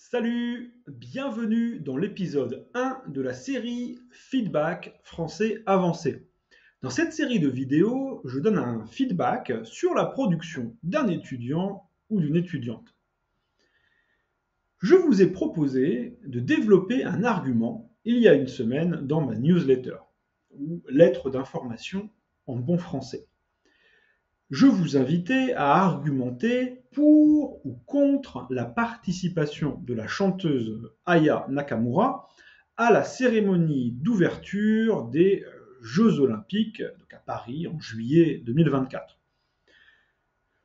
Salut, bienvenue dans l'épisode 1 de la série Feedback français avancé. Dans cette série de vidéos, je donne un feedback sur la production d'un étudiant ou d'une étudiante. Je vous ai proposé de développer un argument il y a une semaine dans ma newsletter, ou lettre d'information en bon français. Je vous invitais à argumenter pour ou contre la participation de la chanteuse Aya Nakamura à la cérémonie d'ouverture des Jeux Olympiques donc à Paris en juillet 2024.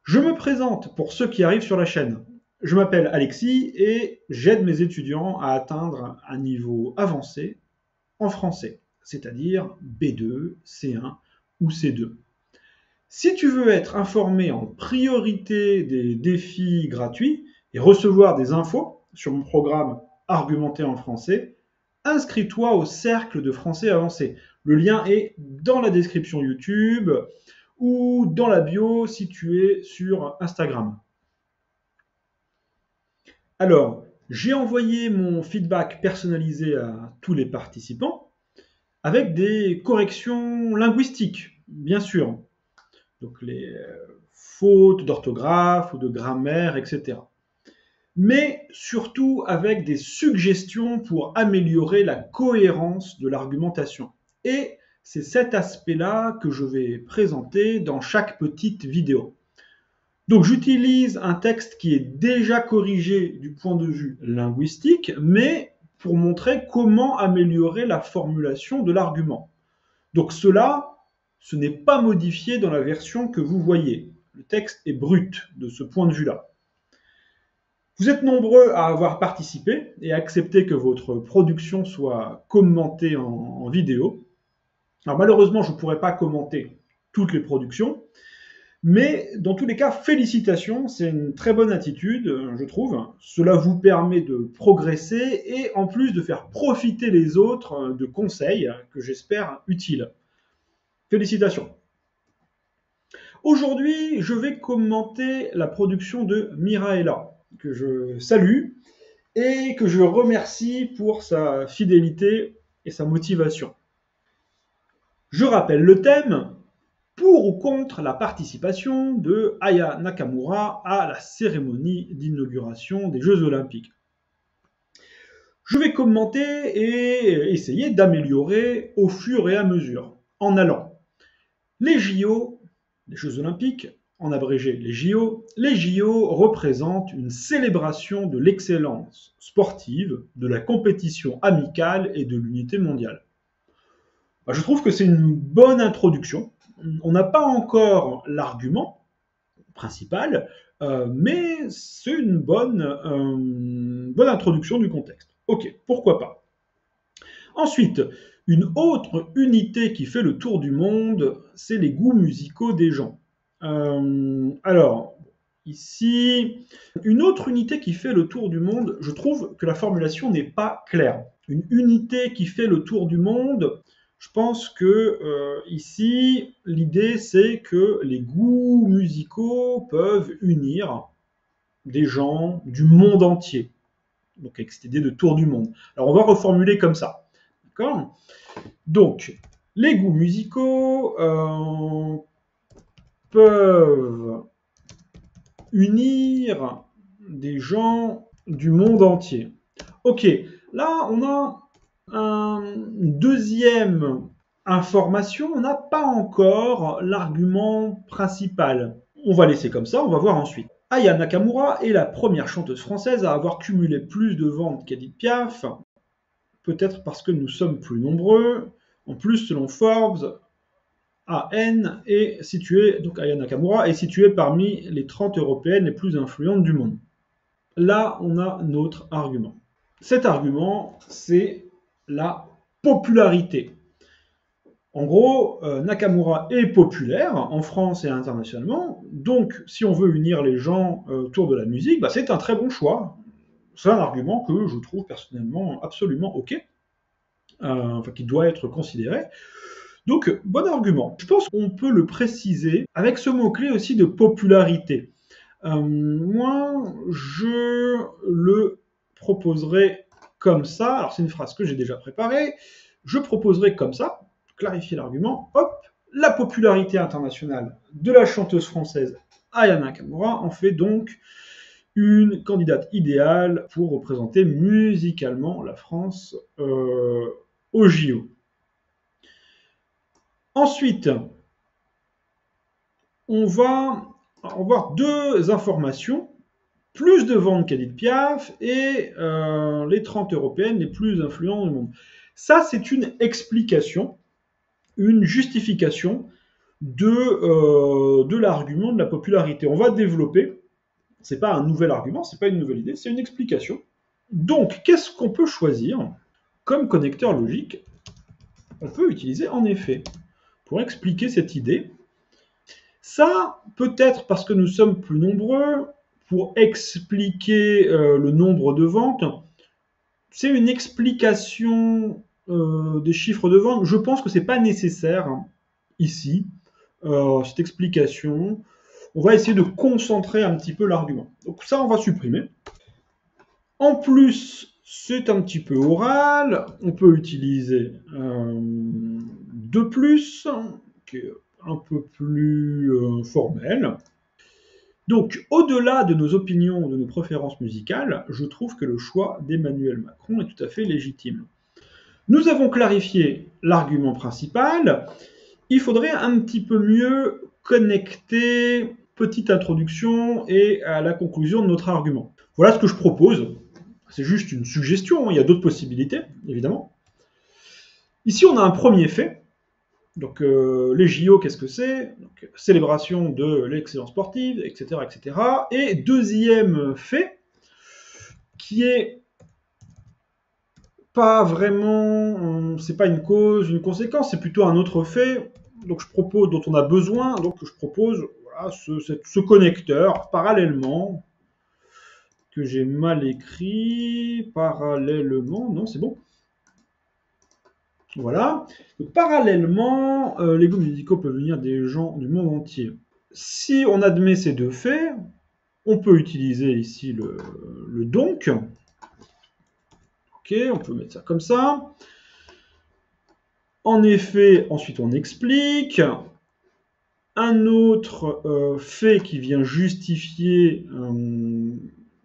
Je me présente pour ceux qui arrivent sur la chaîne. Je m'appelle Alexis et j'aide mes étudiants à atteindre un niveau avancé en français, c'est-à-dire B2, C1 ou C2. Si tu veux être informé en priorité des défis gratuits et recevoir des infos sur mon programme Argumenter en français, inscris-toi au Cercle de français avancé. Le lien est dans la description YouTube ou dans la bio si tu es sur Instagram. Alors, j'ai envoyé mon feedback personnalisé à tous les participants avec des corrections linguistiques, bien sûr. Donc les fautes d'orthographe ou de grammaire, etc. Mais surtout avec des suggestions pour améliorer la cohérence de l'argumentation. Et c'est cet aspect-là que je vais présenter dans chaque petite vidéo. Donc j'utilise un texte qui est déjà corrigé du point de vue linguistique, mais pour montrer comment améliorer la formulation de l'argument. Donc cela, ce n'est pas modifié dans la version que vous voyez. Le texte est brut de ce point de vue-là. Vous êtes nombreux à avoir participé et à accepter que votre production soit commentée en vidéo. Alors malheureusement, je ne pourrai pas commenter toutes les productions, mais dans tous les cas, félicitations, c'est une très bonne attitude, je trouve. Cela vous permet de progresser et en plus de faire profiter les autres de conseils que j'espère utiles. Félicitations. Aujourd'hui, je vais commenter la production de Miraela, que je salue et que je remercie pour sa fidélité et sa motivation. Je rappelle le thème, pour ou contre la participation de Aya Nakamura à la cérémonie d'inauguration des Jeux Olympiques. Je vais commenter et essayer d'améliorer au fur et à mesure, en allant. Les JO, les Jeux Olympiques, en abrégé les JO représentent une célébration de l'excellence sportive, de la compétition amicale et de l'unité mondiale. Je trouve que c'est une bonne introduction. On n'a pas encore l'argument principal, mais c'est une bonne introduction du contexte. Ok, pourquoi pas. Ensuite, une autre unité qui fait le tour du monde, c'est les goûts musicaux des gens. Alors, ici, une autre unité qui fait le tour du monde, je trouve que la formulation n'est pas claire. Une unité qui fait le tour du monde, je pense que ici, l'idée c'est que les goûts musicaux peuvent unir des gens du monde entier. Donc avec cette idée de tour du monde. Alors on va reformuler comme ça. D'accord ? Donc, les goûts musicaux peuvent unir des gens du monde entier. Ok, là on a une deuxième information, on n'a pas encore l'argument principal. On va laisser comme ça, on va voir ensuite. Aya Nakamura est la première chanteuse française à avoir cumulé plus de ventes qu'Edith Piaf, peut-être parce que nous sommes plus nombreux. En plus, selon Forbes, AN est située, donc Aya Nakamura est située parmi les 30 européennes les plus influentes du monde. Là, on a notre argument. Cet argument, c'est la popularité. En gros, Nakamura est populaire en France et internationalement, donc si on veut unir les gens autour de la musique, c'est un très bon choix. C'est un argument que je trouve personnellement absolument ok, qui doit être considéré. Donc, bon argument. Je pense qu'on peut le préciser avec ce mot-clé aussi de popularité. Moi, je le proposerai comme ça, alors c'est une phrase que j'ai déjà préparée, je proposerai comme ça, clarifier l'argument, hop, la popularité internationale de la chanteuse française Aya Nakamura en fait donc une candidate idéale pour représenter musicalement la France au JO. Ensuite, on va avoir deux informations. Plus de ventes qu'Edith Piaf et les 30 européennes les plus influentes du monde. Ça, c'est une explication, une justification de l'argument de la popularité. On va développer, c'est pas un nouvel argument, c'est pas une nouvelle idée, c'est une explication. Donc, qu'est-ce qu'on peut choisir comme connecteur logique? On peut utiliser en effet pour expliquer cette idée. Ça, peut-être parce que nous sommes plus nombreux, pour expliquer le nombre de ventes, c'est une explication des chiffres de vente. Je pense que ce n'est pas nécessaire ici, cette explication. On va essayer de concentrer un petit peu l'argument. Donc ça, on va supprimer. En plus, c'est un petit peu oral. On peut utiliser de plus, qui est un peu plus formel. Donc, au-delà de nos opinions, de nos préférences musicales, je trouve que le choix d'Emmanuel Macron est tout à fait légitime. Nous avons clarifié l'argument principal. Il faudrait un petit peu mieux connecter petite introduction et à la conclusion de notre argument. Voilà ce que je propose. C'est juste une suggestion, il y a d'autres possibilités, évidemment. Ici, on a un premier fait. Donc les JO, qu'est-ce que c'est? Célébration de l'excellence sportive, etc., etc. Et deuxième fait, qui est pas vraiment, c'est pas une cause, une conséquence, c'est plutôt un autre fait. Donc je propose, dont on a besoin, donc je propose voilà, ce connecteur parallèlement que j'ai mal écrit, parallèlement, non, c'est bon. Voilà. Donc, parallèlement, les goûts musicaux peuvent venir des gens du monde entier. Si on admet ces deux faits, on peut utiliser ici le donc. Ok, on peut mettre ça comme ça. En effet, ensuite on explique. Un autre fait qui vient justifier,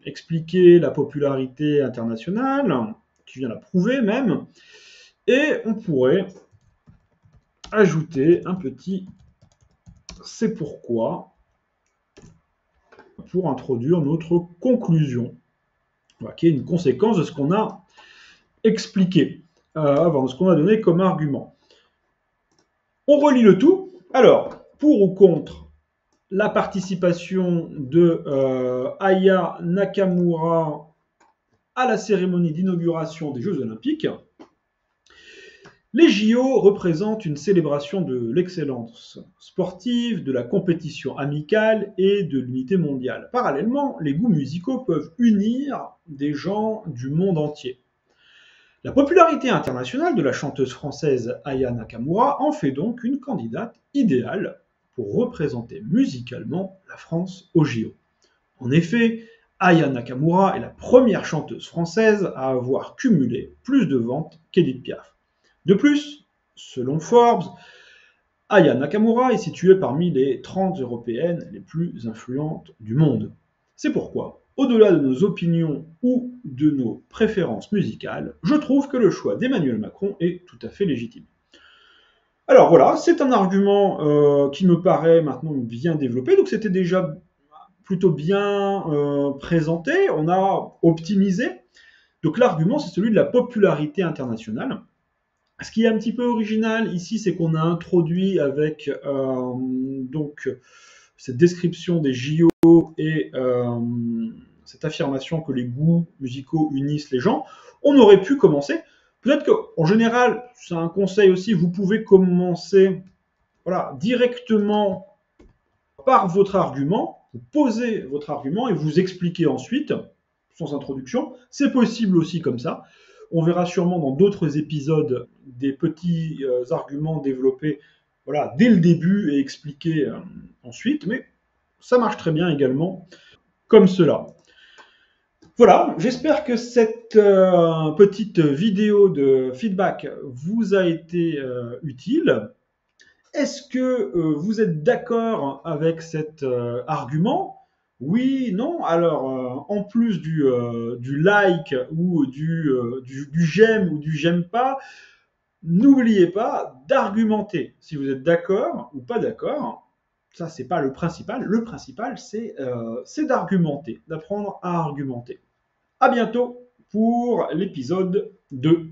expliquer la popularité internationale, qui vient la prouver même. Et on pourrait ajouter un petit c'est pourquoi pour introduire notre conclusion, qui est une conséquence de ce qu'on a expliqué avant, de ce qu'on a donné comme argument. On relit le tout. Alors, pour ou contre la participation de Aya Nakamura à la cérémonie d'inauguration des Jeux Olympiques. Les JO représentent une célébration de l'excellence sportive, de la compétition amicale et de l'unité mondiale. Parallèlement, les goûts musicaux peuvent unir des gens du monde entier. La popularité internationale de la chanteuse française Aya Nakamura en fait donc une candidate idéale pour représenter musicalement la France aux JO. En effet, Aya Nakamura est la première chanteuse française à avoir cumulé plus de ventes qu'Edith Piaf. De plus, selon Forbes, Aya Nakamura est située parmi les 30 européennes les plus influentes du monde. C'est pourquoi, au-delà de nos opinions ou de nos préférences musicales, je trouve que le choix d'Emmanuel Macron est tout à fait légitime. Alors voilà, c'est un argument qui me paraît maintenant bien développé, donc c'était déjà plutôt bien présenté, on a optimisé. Donc l'argument, c'est celui de la popularité internationale. Ce qui est un petit peu original ici, c'est qu'on a introduit avec donc cette description des JO et cette affirmation que les goûts musicaux unissent les gens. On aurait pu commencer. Peut-être qu'en général, c'est un conseil aussi, vous pouvez commencer directement par votre argument, vous posez votre argument et vous expliquez ensuite, sans introduction. C'est possible aussi comme ça. On verra sûrement dans d'autres épisodes des petits arguments développés dès le début et expliqués ensuite, mais ça marche très bien également comme cela. Voilà, j'espère que cette petite vidéo de feedback vous a été utile. Est-ce que vous êtes d'accord avec cet argument? Oui, non. Alors, en plus du like ou du j'aime ou du j'aime pas, n'oubliez pas d'argumenter. Si vous êtes d'accord ou pas d'accord, ça, c'est pas le principal. Le principal, c'est d'argumenter, d'apprendre à argumenter. À bientôt pour l'épisode 2.